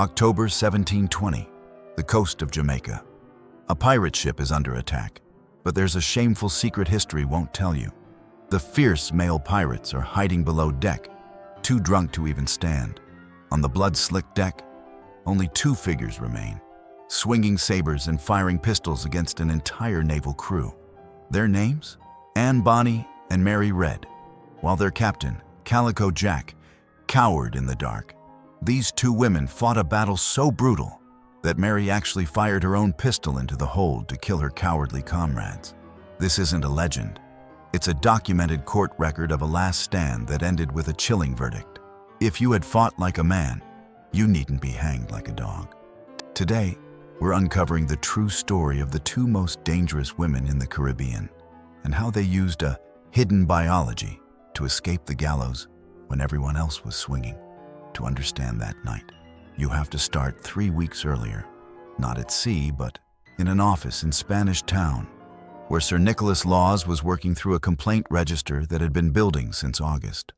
October 1720, the coast of Jamaica. A pirate ship is under attack, but there's a shameful secret history won't tell you. The fierce male pirates are hiding below deck, too drunk to even stand. On the blood-slicked deck, only two figures remain, swinging sabers and firing pistols against an entire naval crew. Their names? Bonny and Mary Red, while their captain, Calico Jack, cowered in the dark. These two women fought a battle so brutal that Mary actually fired her own pistol into the hold to kill her cowardly comrades. This isn't a legend. It's a documented court record of a last stand that ended with a chilling verdict. If you had fought like a man, you needn't be hanged like a dog. Today, we're uncovering the true story of the two most dangerous women in the Caribbean and how they used a hidden biology to escape the gallows when everyone else was swinging. To understand that night, you have to start 3 weeks earlier, not at sea, but in an office in Spanish Town, where Sir Nicholas Laws was working through a complaint register that had been building since August.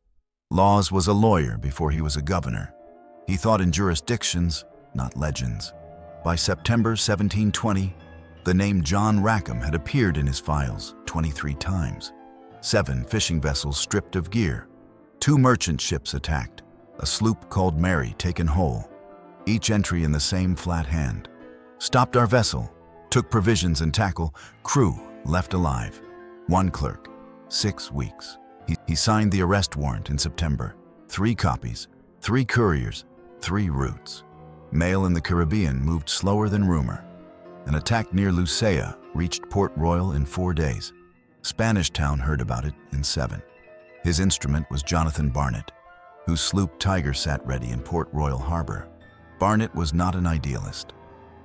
Laws was a lawyer before he was a governor. He thought in jurisdictions, not legends. By September 1720, the name John Rackham had appeared in his files 23 times. 7 fishing vessels stripped of gear, 2 merchant ships attacked, a sloop called Mary taken whole, each entry in the same flat hand. Stopped our vessel, took provisions and tackle, crew left alive. 1 clerk, 6 weeks. He signed the arrest warrant in September. 3 copies, 3 couriers, 3 routes. Mail in the Caribbean moved slower than rumor. An attack near Lucia reached Port Royal in 4 days. Spanish Town heard about it in 7. His instrument was Jonathan Barnett, whose sloop Tiger sat ready in Port Royal Harbor. Barnett was not an idealist.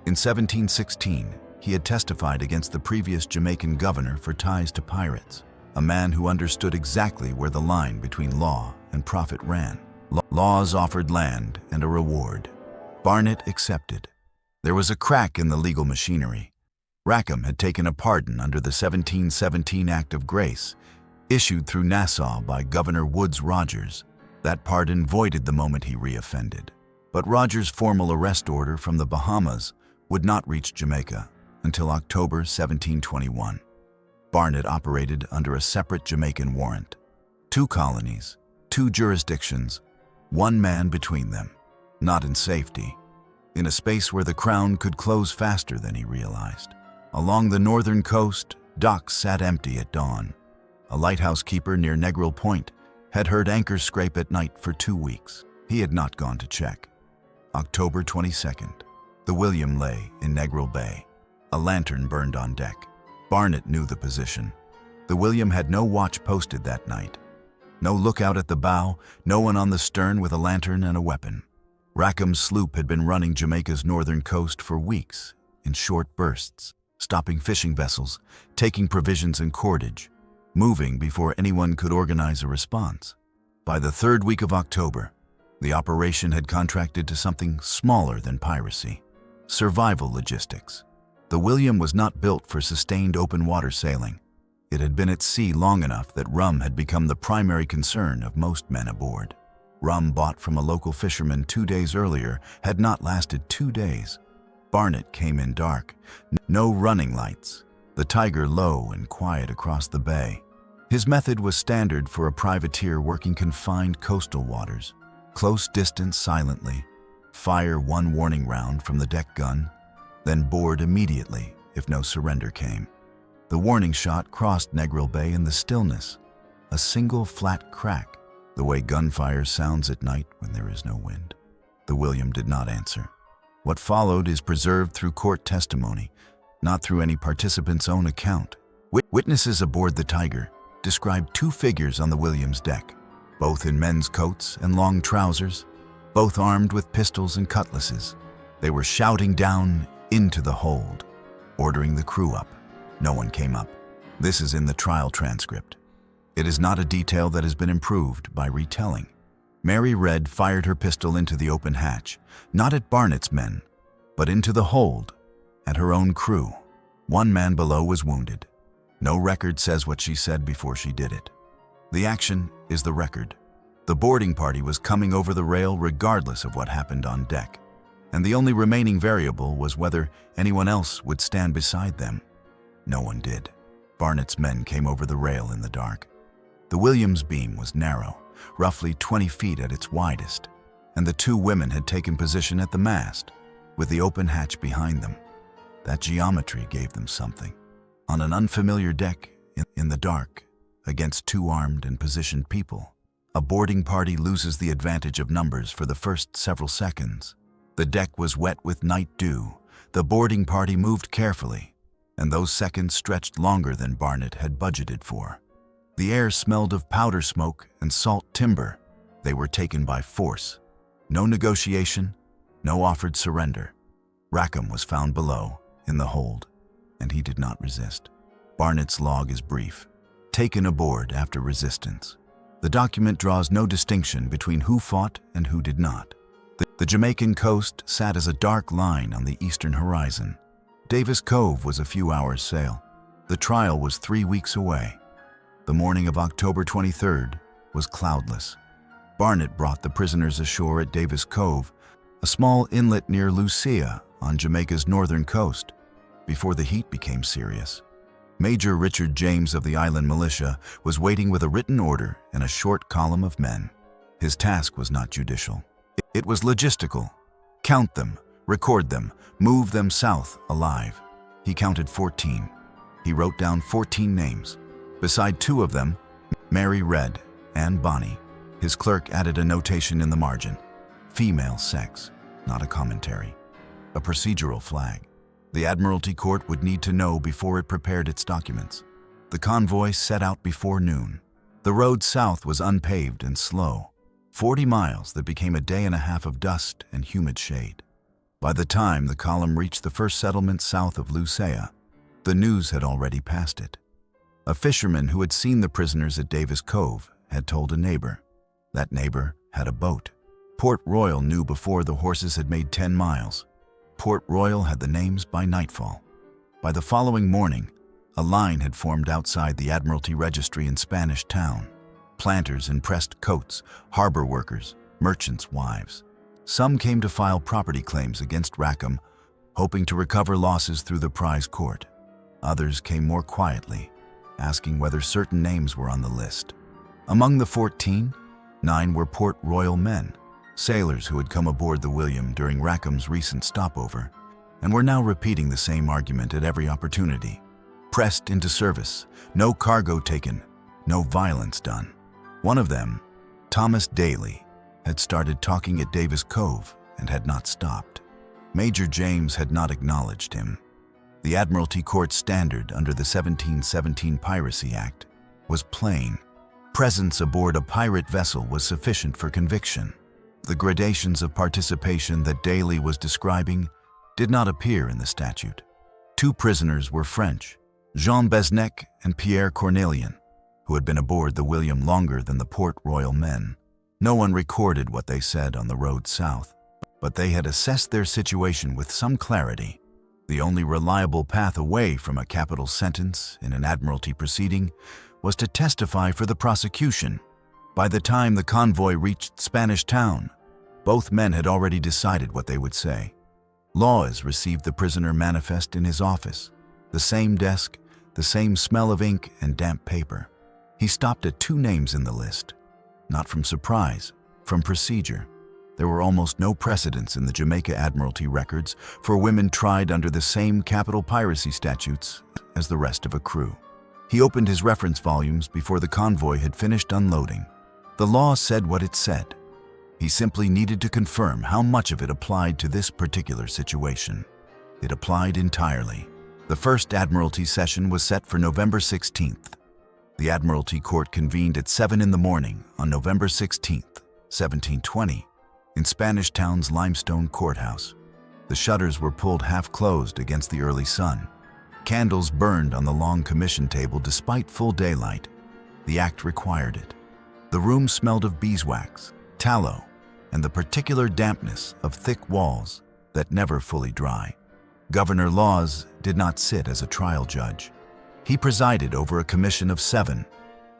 In 1716, he had testified against the previous Jamaican governor for ties to pirates, a man who understood exactly where the line between law and profit ran. Laws offered land and a reward. Barnett accepted. There was a crack in the legal machinery. Rackham had taken a pardon under the 1717 Act of Grace, issued through Nassau by Governor Woodes Rogers. That pardon voided the moment he reoffended. But Rogers' formal arrest order from the Bahamas would not reach Jamaica until October 1721. Barnett operated under a separate Jamaican warrant. 2 colonies, 2 jurisdictions, 1 man between them, not in safety, in a space where the Crown could close faster than he realized. Along the northern coast, docks sat empty at dawn. A lighthouse keeper near Negril Point had heard anchors scrape at night for 2 weeks. He had not gone to check. October 22nd, the William lay in Negril Bay. A lantern burned on deck. Barnett knew the position. The William had no watch posted that night. No lookout at the bow, no one on the stern with a lantern and a weapon. Rackham's sloop had been running Jamaica's northern coast for weeks, in short bursts, stopping fishing vessels, taking provisions and cordage, moving before anyone could organize a response. By the 3rd week of October, the operation had contracted to something smaller than piracy: survival logistics. The William was not built for sustained open water sailing. It had been at sea long enough that rum had become the primary concern of most men aboard. Rum bought from a local fisherman 2 days earlier had not lasted 2 days. Barnett came in dark, no running lights, the Tiger low and quiet across the bay. His method was standard for a privateer working confined coastal waters: close distance silently, fire 1 warning round from the deck gun, then board immediately if no surrender came. The warning shot crossed Negril Bay in the stillness, a single flat crack, the way gunfire sounds at night when there is no wind. The William did not answer. What followed is preserved through court testimony, not through any participant's own account. Witnesses aboard the Tiger described 2 figures on the William's deck, both in men's coats and long trousers, both armed with pistols and cutlasses. They were shouting down into the hold, ordering the crew up. No one came up. This is in the trial transcript. It is not a detail that has been improved by retelling. Mary Red fired her pistol into the open hatch, not at Barnett's men, but into the hold, at her own crew. 1 man below was wounded. No record says what she said before she did it. The action is the record. The boarding party was coming over the rail regardless of what happened on deck. and the only remaining variable was whether anyone else would stand beside them. No one did. Barnett's men came over the rail in the dark. The Williams beam was narrow, roughly 20 feet at its widest, and the two women had taken position at the mast, with the open hatch behind them. That geometry gave them something. On an unfamiliar deck, in the dark, against two armed and positioned people, a boarding party loses the advantage of numbers for the first several seconds. The deck was wet with night dew. The boarding party moved carefully, and those seconds stretched longer than Barnett had budgeted for. The air smelled of powder smoke and salt timber. They were taken by force. No negotiation, no offered surrender. Rackham was found below, in the hold, and he did not resist. Barnett's log is brief. Taken aboard after resistance. The document draws no distinction between who fought and who did not. The Jamaican coast sat as a dark line on the eastern horizon. Davis Cove was a few hours' sail. The trial was 3 weeks away. The morning of October 23rd was cloudless. Barnett brought the prisoners ashore at Davis Cove, a small inlet near Lucia on Jamaica's northern coast, before the heat became serious. Major Richard James of the island militia was waiting with a written order and a short column of men. His task was not judicial. It was logistical. Count them, record them, move them south alive. He counted 14. He wrote down 14 names. Beside two of them, Mary read, and Bonny. His clerk added a notation in the margin. Female sex, not a commentary. A procedural flag. The Admiralty Court would need to know before it prepared its documents. The convoy set out before noon. The road south was unpaved and slow. 40 miles that became a day and a half of dust and humid shade. By the time the column reached the first settlement south of Lucia, the news had already passed it. A fisherman who had seen the prisoners at Davis Cove had told a neighbor. That neighbor had a boat. Port Royal knew before the horses had made 10 miles. Port Royal had the names by nightfall. By the following morning, a line had formed outside the Admiralty Registry in Spanish Town. Planters in pressed coats, harbor workers, merchants' wives. Some came to file property claims against Rackham, hoping to recover losses through the prize court. Others came more quietly, asking whether certain names were on the list. Among the 14, 9 were Port Royal men, sailors who had come aboard the William during Rackham's recent stopover, and were now repeating the same argument at every opportunity. Pressed into service, no cargo taken, no violence done. One of them, Thomas Daly, had started talking at Davis Cove and had not stopped. Major James had not acknowledged him. The Admiralty Court standard under the 1717 Piracy Act was plain. Presence aboard a pirate vessel was sufficient for conviction. The gradations of participation that Daly was describing did not appear in the statute. 2 prisoners were French, Jean Besnec and Pierre Cornelian, who had been aboard the William longer than the Port Royal men. No one recorded what they said on the road south, but they had assessed their situation with some clarity. The only reliable path away from a capital sentence in an Admiralty proceeding was to testify for the prosecution. By the time the convoy reached Spanish Town, both men had already decided what they would say. Laws received the prisoner manifest in his office. The same desk, the same smell of ink and damp paper. He stopped at 2 names in the list. Not from surprise, from procedure. There were almost no precedents in the Jamaica Admiralty records for women tried under the same capital piracy statutes as the rest of a crew. He opened his reference volumes before the convoy had finished unloading. The law said what it said. He simply needed to confirm how much of it applied to this particular situation. It applied entirely. The first Admiralty session was set for November 16th. The Admiralty Court convened at 7 in the morning on November 16th, 1720, in Spanish Town's limestone courthouse. The shutters were pulled half-closed against the early sun. Candles burned on the long commission table despite full daylight. The act required it. The room smelled of beeswax, tallow, and the particular dampness of thick walls that never fully dry. Governor Laws did not sit as a trial judge. He presided over a commission of 7,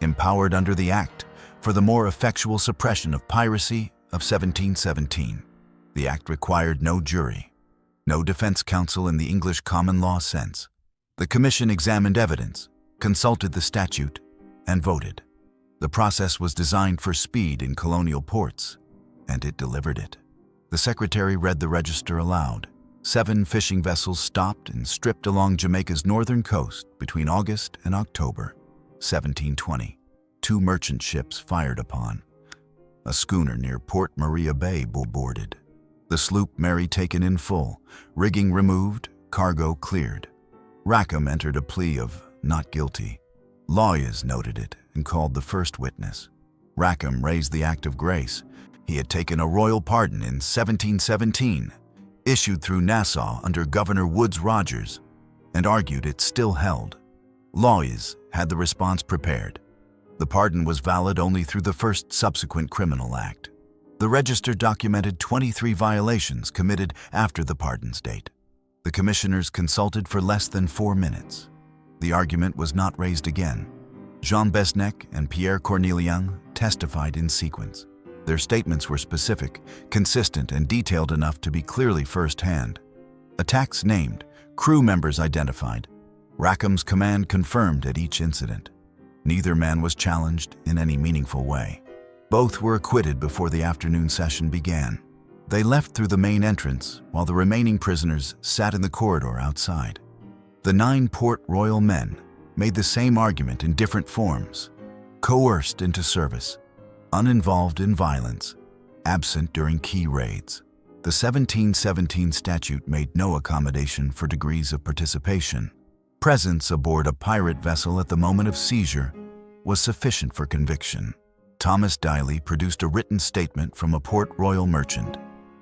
empowered under the Act for the more effectual suppression of piracy of 1717. The act required no jury, no defense counsel in the English common law sense. The commission examined evidence, consulted the statute, and voted. The process was designed for speed in colonial ports, and it delivered it. The secretary read the register aloud. 7 fishing vessels stopped and stripped along Jamaica's northern coast between August and October 1720. 2 merchant ships fired upon. A schooner near Port Maria Bay boarded. The sloop Mary taken in full, rigging removed, cargo cleared. Rackham entered a plea of not guilty. Lawyers noted it and called the first witness. Rackham raised the Act of Grace. He had taken a royal pardon in 1717, issued through Nassau under Governor Woodes Rogers, and argued it still held. Lawyers had the response prepared. The pardon was valid only through the first subsequent criminal act. The register documented 23 violations committed after the pardon's date. The commissioners consulted for less than 4 minutes. The argument was not raised again. Jean Besnec and Pierre Cornelian testified in sequence. Their statements were specific, consistent, and detailed enough to be clearly first-hand. Attacks named, crew members identified. Rackham's command confirmed at each incident. Neither man was challenged in any meaningful way. Both were acquitted before the afternoon session began. They left through the main entrance, while the remaining prisoners sat in the corridor outside. The 9 Port Royal men made the same argument in different forms: coerced into service, uninvolved in violence, absent during key raids. The 1717 statute made no accommodation for degrees of participation. Presence aboard a pirate vessel at the moment of seizure was sufficient for conviction. Thomas Diley produced a written statement from a Port Royal merchant,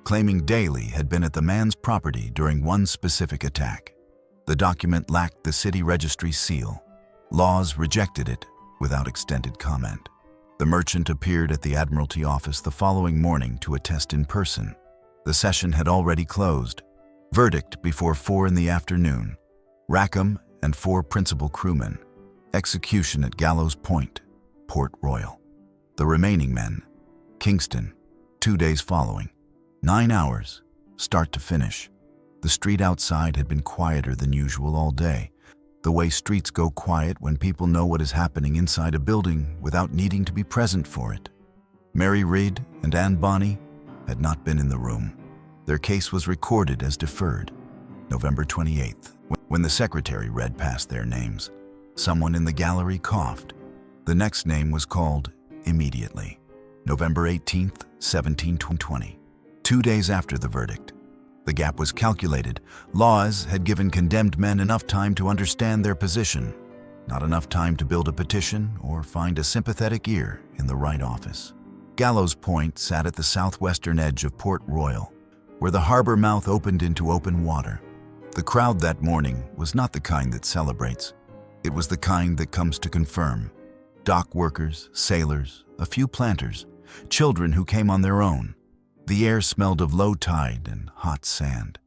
claiming Daly had been at the man's property during one specific attack. The document lacked the city registry seal. Laws rejected it without extended comment. The merchant appeared at the Admiralty office the following morning to attest in person. The session had already closed. Verdict before 4 in the afternoon. Rackham and 4 principal crewmen. Execution at Gallows Point, Port Royal. The remaining men, Kingston, 2 days following. 9 hours, start to finish. The street outside had been quieter than usual all day, the way streets go quiet when people know what is happening inside a building without needing to be present for it. Mary Reed and Anne Bonny had not been in the room. Their case was recorded as deferred. November 28th. When the secretary read past their names, someone in the gallery coughed. The next name was called immediately. November 18th, 1720. 2 days after the verdict. The gap was calculated. Laws had given condemned men enough time to understand their position, not enough time to build a petition or find a sympathetic ear in the right office. Gallows Point sat at the southwestern edge of Port Royal, where the harbor mouth opened into open water. The crowd that morning was not the kind that celebrates. It was the kind that comes to confirm. Dock workers, sailors, a few planters, children who came on their own. The air smelled of low tide and hot sand.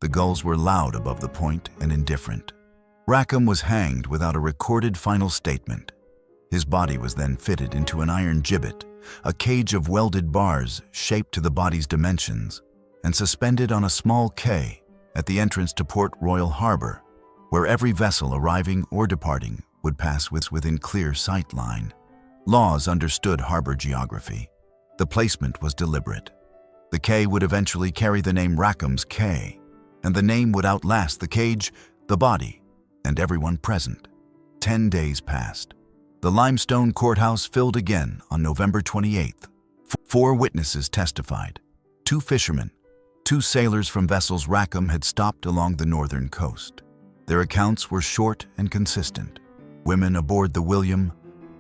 The gulls were loud above the point and indifferent. Rackham was hanged without a recorded final statement. His body was then fitted into an iron gibbet, a cage of welded bars shaped to the body's dimensions, and suspended on a small quay at the entrance to Port Royal Harbor, where every vessel arriving or departing would pass within clear sight line. Laws understood harbor geography. The placement was deliberate. The quay would eventually carry the name Rackham's Quay, and the name would outlast the cage, the body, and everyone present. 10 days passed. The limestone courthouse filled again on November 28th. 4 witnesses testified. 2 fishermen, 2 sailors from vessels Rackham had stopped along the northern coast. Their accounts were short and consistent. Women aboard the William,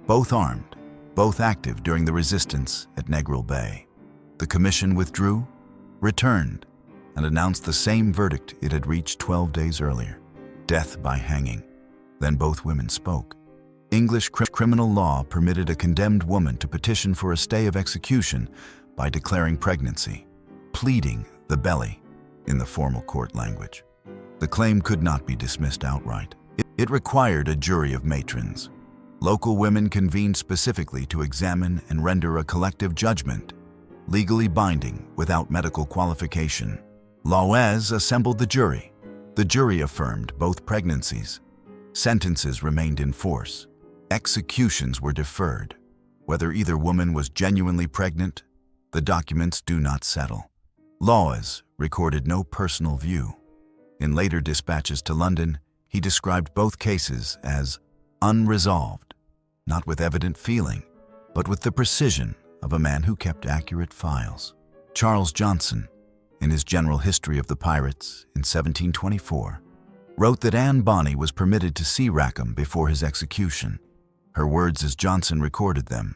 both armed, both active during the resistance at Negril Bay. The commission withdrew, returned, and announced the same verdict it had reached 12 days earlier: death by hanging. Then both women spoke. English criminal law permitted a condemned woman to petition for a stay of execution by declaring pregnancy, pleading the belly in the formal court language. The claim could not be dismissed outright. It required a jury of matrons. Local women convened specifically to examine and render a collective judgment. legally binding without medical qualification. Lawes assembled the jury. The jury affirmed both pregnancies. Sentences remained in force. Executions were deferred. Whether either woman was genuinely pregnant, the documents do not settle. Lawes recorded no personal view. In later dispatches to London, he described both cases as unresolved, not with evident feeling, but with the precision of a man who kept accurate files. Charles Johnson, in his General History of the Pirates in 1724, wrote that Anne Bonny was permitted to see Rackham before his execution. Her words as Johnson recorded them: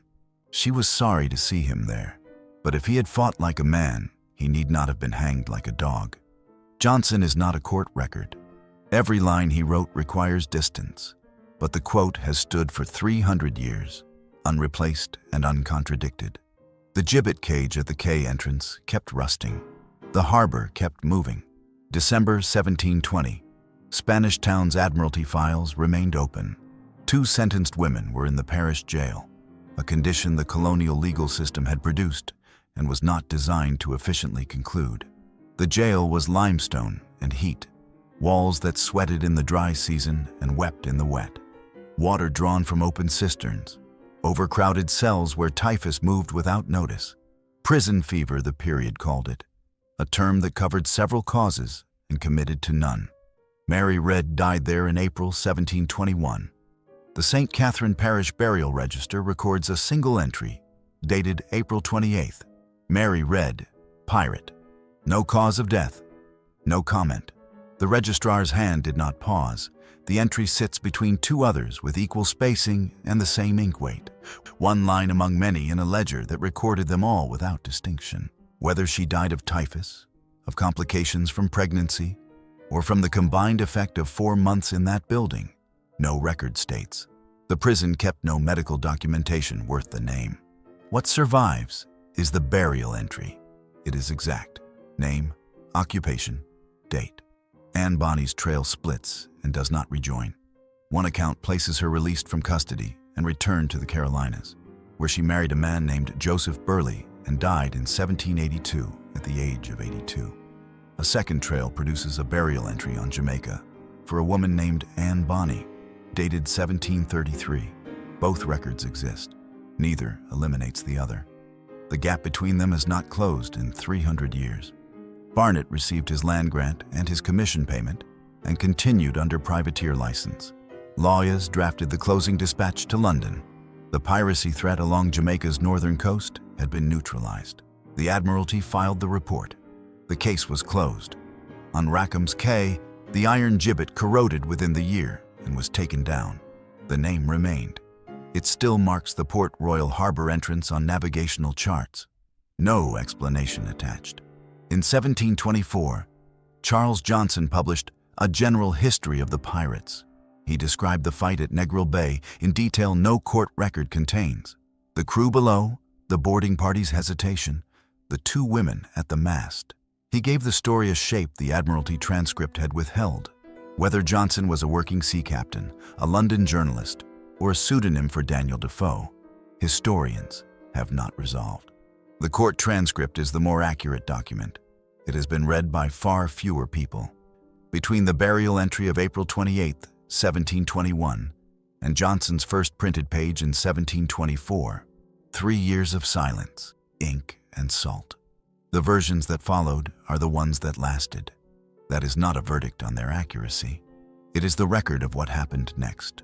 "She was sorry to see him there, but if he had fought like a man, he need not have been hanged like a dog." Johnson is not a court record. Every line he wrote requires distance, but the quote has stood for 300 years, unreplaced and uncontradicted. The gibbet cage at the quay entrance kept rusting. The harbor kept moving. December 1720. Spanish Town's Admiralty files remained open. 2 sentenced women were in the parish jail, a condition the colonial legal system had produced and was not designed to efficiently conclude. The jail was limestone and heat, walls that sweated in the dry season and wept in the wet. Water drawn from open cisterns, overcrowded cells where typhus moved without notice. Prison fever, the period called it, a term that covered several causes and committed to none. Mary Red died there in April 1721. The St. Catherine Parish Burial Register records a single entry, dated April 28th. Mary Red, pirate. No cause of death. No comment. The registrar's hand did not pause. The entry sits between 2 others with equal spacing and the same ink weight. One line among many in a ledger that recorded them all without distinction. Whether she died of typhus, of complications from pregnancy, or from the combined effect of 4 months in that building, no record states. The prison kept no medical documentation worth the name. What survives is the burial entry. It is exact. Name, occupation, date. Anne Bonny's trail splits and does not rejoin. One account places her released from custody and returned to the Carolinas, where she married a man named Joseph Burleigh and died in 1782 at the age of 82. A second trail produces a burial entry on Jamaica for a woman named Anne Bonny, dated 1733. Both records exist. Neither eliminates the other. The gap between them is not closed in 300 years. Barnett received his land grant and his commission payment and continued under privateer license. Lawes drafted the closing dispatch to London. The piracy threat along Jamaica's northern coast had been neutralized. The Admiralty filed the report. The case was closed. On Rackham's Quay, the iron gibbet corroded within the year and was taken down. The name remained. It still marks the Port Royal Harbor entrance on navigational charts. No explanation attached. In 1724, Charles Johnson published A General History of the Pirates. He described the fight at Negril Bay in detail no court record contains. The crew below, the boarding party's hesitation, the 2 women at the mast. He gave the story a shape the Admiralty transcript had withheld. Whether Johnson was a working sea captain, a London journalist, or a pseudonym for Daniel Defoe, historians have not resolved. The court transcript is the more accurate document. It has been read by far fewer people. Between the burial entry of April 28, 1721, and Johnson's first printed page in 1724, 3 years of silence, ink, and salt. The versions that followed are the ones that lasted. That is not a verdict on their accuracy. It is the record of what happened next.